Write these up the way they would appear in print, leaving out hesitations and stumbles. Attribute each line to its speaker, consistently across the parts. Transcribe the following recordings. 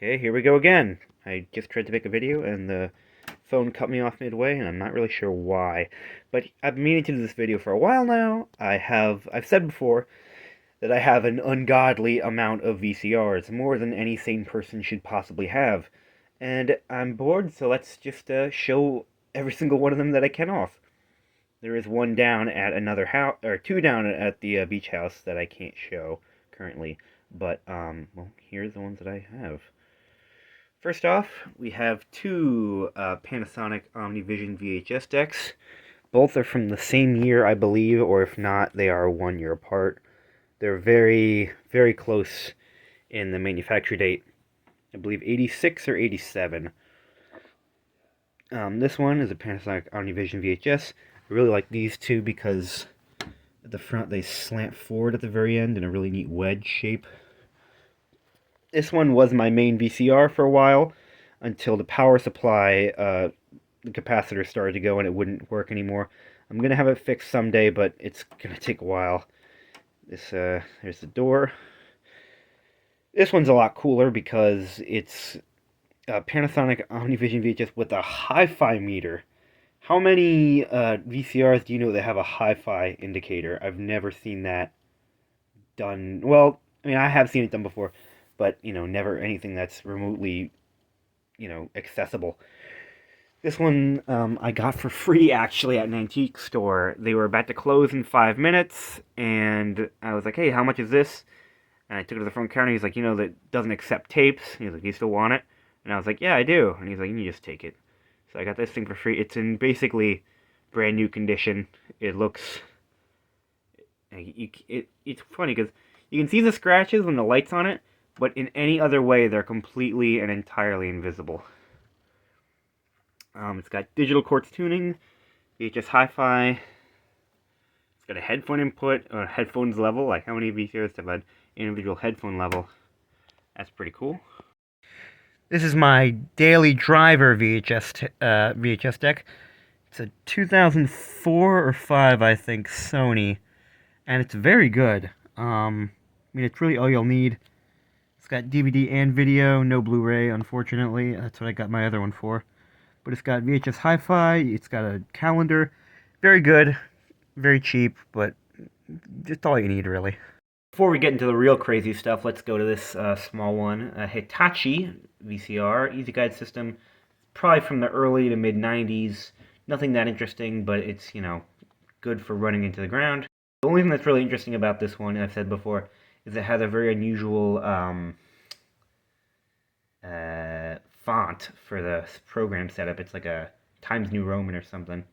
Speaker 1: Okay, here we go again. I just tried to make a video and the phone cut me off midway and I'm not really sure why. But I've been meaning to do this video for a while now. I've said before that I have an ungodly amount of VCRs, more than any sane person should possibly have. And I'm bored, so let's just show every single one of them that I can off. There is one down at another house, or two down at the beach house that I can't show currently. But, well, here's the ones that I have. First off, we have two Panasonic OmniVision VHS decks. Both are from the same year, I believe, or if not, they are 1 year apart. They're very, very close in the manufacture date. I believe 86 or 87. This one is a Panasonic OmniVision VHS. I really like these two because at the front they slant forward at the very end in a really neat wedge shape. This one was my main VCR for a while, until the power supply, the capacitor started to go and it wouldn't work anymore. I'm going to have it fixed someday, but it's going to take a while. There's the door. This one's a lot cooler because it's a Panasonic OmniVision VHS with a hi-fi meter. How many VCRs do you know that have a hi-fi indicator? I've never seen that done. Well, I mean, I have seen it done before, but, you know, never anything that's remotely, you know, accessible. This one I got for free, actually, at an antique store. They were about to close in 5 minutes, and I was like, hey, how much is this? And I took it to the front counter. He's like, you know, that doesn't accept tapes. He's like, you still want it? And I was like, yeah, I do. And he's like, you just take it. So I got this thing for free. It's in basically brand new condition. It looks... It's funny because you can see the scratches when the light's on it, but in any other way, they're completely and entirely invisible. It's got digital quartz tuning, VHS hi-fi. It's got a headphone input, or headphones level, like how many VCRs have an individual headphone level. That's pretty cool. This is my daily driver VHS deck. It's a 2004 or 5, I think, Sony, and it's very good. I mean, it's really all you'll need. It's got DVD and video, no Blu-ray, unfortunately. That's what I got my other one for. But it's got VHS hi-fi, it's got a calendar. Very good, very cheap, but just all you need, really. Before we get into the real crazy stuff, let's go to this small one. A Hitachi VCR, easy guide system, probably from the early to mid-90s. Nothing that interesting, but it's, you know, good for running into the ground. The only thing that's really interesting about this one, I've said before, is it has a very unusual font for the program setup. It's like a Times New Roman or something.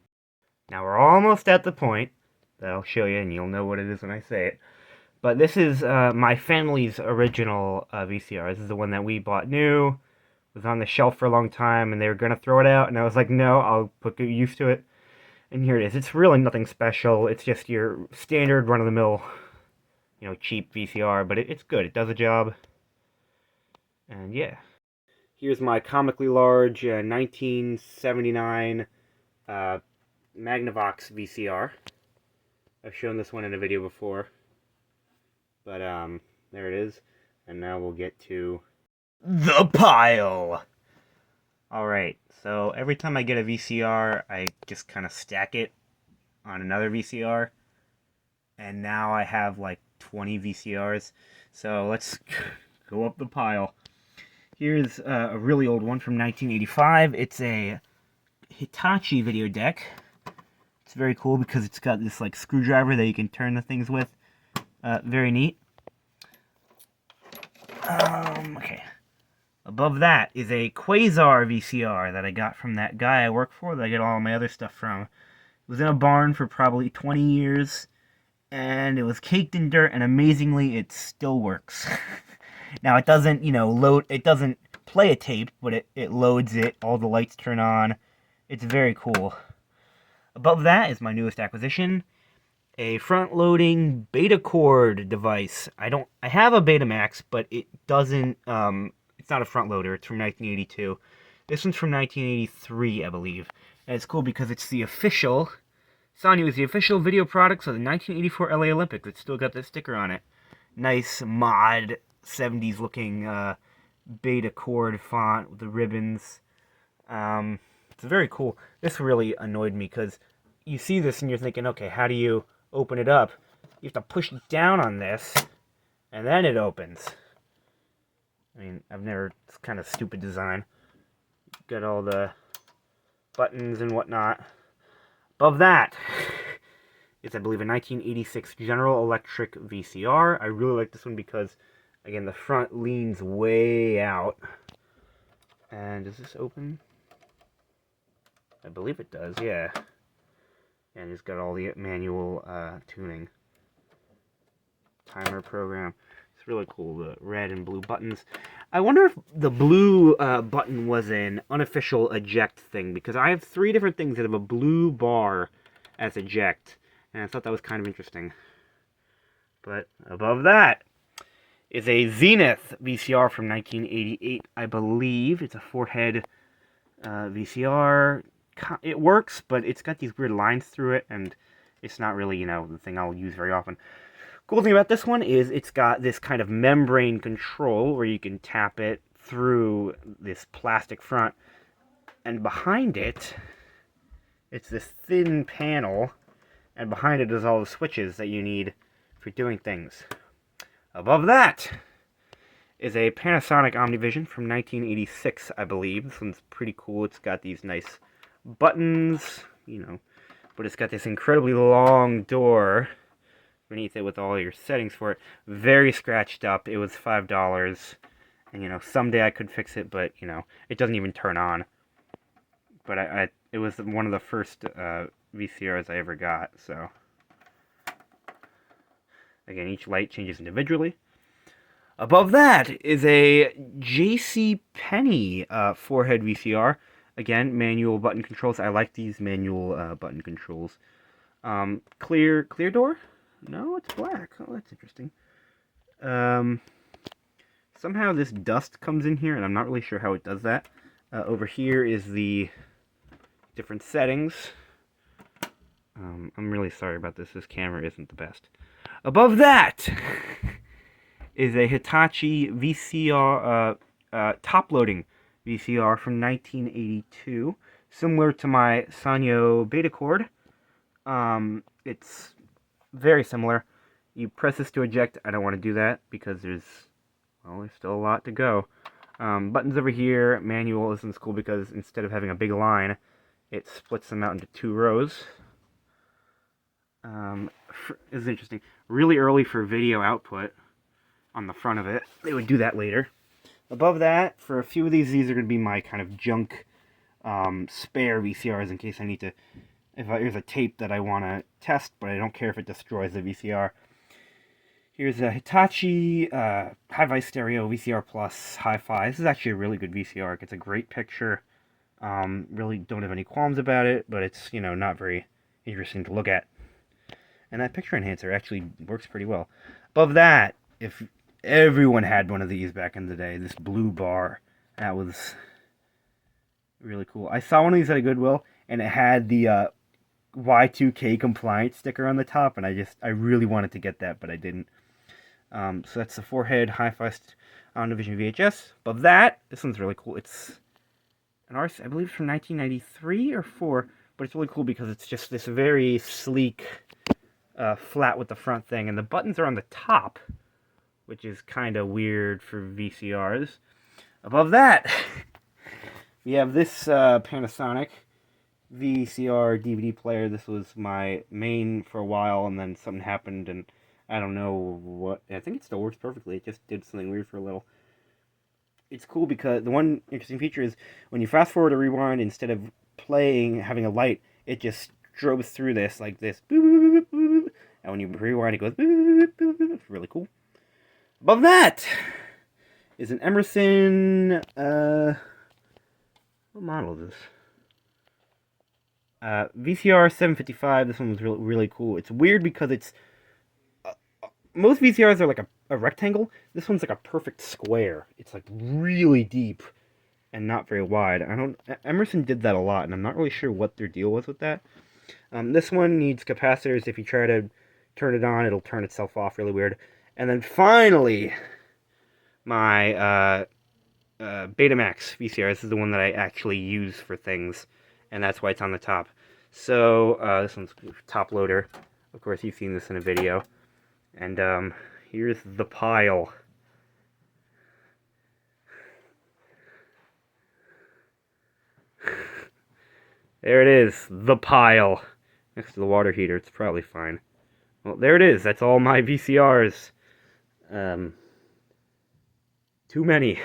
Speaker 1: Now we're almost at the point that I'll show you, and you'll know what it is when I say it. But this is my family's original VCR. This is the one that we bought new. It was on the shelf for a long time, and they were going to throw it out, and I was like, no, I'll get used to it. And here it is. It's really nothing special. It's just your standard run-of-the-mill, you know, cheap VCR, but it's good. It does a job. And yeah. Here's my comically large 1979 Magnavox VCR. I've shown this one in a video before. But, there it is. And now we'll get to the pile! Alright, so every time I get a VCR, I just kind of stack it on another VCR. And now I have like 20 VCRs. So let's go up the pile. Here's a really old one from 1985. It's a Hitachi video deck. It's very cool because it's got this like screwdriver that you can turn the things with. Very neat. Okay. Above that is a Quasar VCR that I got from that guy I work for that I get all my other stuff from. It was in a barn for probably 20 years, and it was caked in dirt, and amazingly, it still works. Now, it doesn't, you know, it doesn't play a tape, but it loads it, all the lights turn on. It's very cool. Above that is my newest acquisition, a front-loading Betacord device. I have a Betamax, but it doesn't, it's not a front loader. It's from 1982. This one's from 1983, I believe. And it's cool because it's the official, Sanyo is the official video products of the 1984 LA Olympics. It's still got that sticker on it. Nice mod 70s looking beta cord font with the ribbons. It's very cool. This really annoyed me because you see this and you're thinking, okay, how do you open it up? You have to push down on this, and then it opens. I mean, it's kind of stupid design. Got all the buttons and whatnot. Above that is, I believe, a 1986 General Electric VCR. I really like this one because, again, the front leans way out. And does this open? I believe it does, yeah. And it's got all the manual tuning. Timer program. It's really cool, the red and blue buttons. I wonder if the blue button was an unofficial eject thing, because I have 3 different things that have a blue bar as eject, and I thought that was kind of interesting. But above that is a Zenith VCR from 1988, I believe. It's a 4-head VCR. It works, but it's got these weird lines through it, and it's not really, the thing I'll use very often. Cool thing about this one is it's got this kind of membrane control where you can tap it through this plastic front, and behind it, it's this thin panel, and behind it is all the switches that you need for doing things. Above that is a Panasonic Omnivision from 1986, I believe. This one's pretty cool. It's got these nice buttons, but it's got this incredibly long door beneath it with all your settings for it. Very scratched up. It was $5, and someday I could fix it, but it doesn't even turn on. But it was one of the first VCRs I ever got. So again, each light changes individually. Above that is a J.C. Penney 4-head VCR. Again, manual button controls. I like these manual button controls. Clear door? No, it's black. Oh, that's interesting. Somehow this dust comes in here, and I'm not really sure how it does that. Over here is the different settings. I'm really sorry about this. This camera isn't the best. Above that is a Hitachi VCR, top-loading VCR from 1982. Similar to my Sanyo beta cord. It's very similar. You press this to eject. I don't want to do that because there's still a lot to go. Buttons over here. Manual isn't cool because instead of having a big line, it splits them out into 2 rows. It's interesting. Really early for video output on the front of it. They would do that later. Above that, for a few of these are going to be my kind of junk spare VCRs in case I need to, here's a tape that I want to test, but I don't care if it destroys the VCR. Here's a Hitachi Hi-Fi Stereo VCR Plus Hi-Fi. This is actually a really good VCR. It gets a great picture. Really don't have any qualms about it, but it's, not very interesting to look at. And that picture enhancer actually works pretty well. Above that, if everyone had one of these back in the day, this blue bar, that was really cool. I saw one of these at a Goodwill, and it had the Y2K compliant sticker on the top, and I really wanted to get that, but I didn't. So that's the 4-head Hi-Fi Omnivision VHS. Above that, this one's really cool. It's an RC, I believe it's from 1993 or 4, but it's really cool because it's just this very sleek, flat with the front thing, and the buttons are on the top, which is kind of weird for VCRs. Above that, we have this Panasonic VCR DVD player. This was my main for a while, and then something happened, and I don't know what. I think it still works perfectly. It just did something weird for a little. It's cool because the one interesting feature is when you fast forward or rewind, instead of having a light, it just strobes through this like this. And when you rewind, it goes. It's really cool. Above that is an Emerson. What model is this? VCR 755. This one was really cool. It's weird because it's most VCRs are like a rectangle. This one's like a perfect square. It's like really deep and not very wide. Emerson did that a lot, and I'm not really sure what their deal was with that. This one needs capacitors. If you try to turn it on, it'll turn itself off really weird. And then finally, my Betamax VCR. This is the one that I actually use for things, and that's why it's on the top. So, this one's top loader. Of course, you've seen this in a video. And, here's the pile. There it is, the pile. Next to the water heater, it's probably fine. Well, there it is, that's all my VCRs. Too many.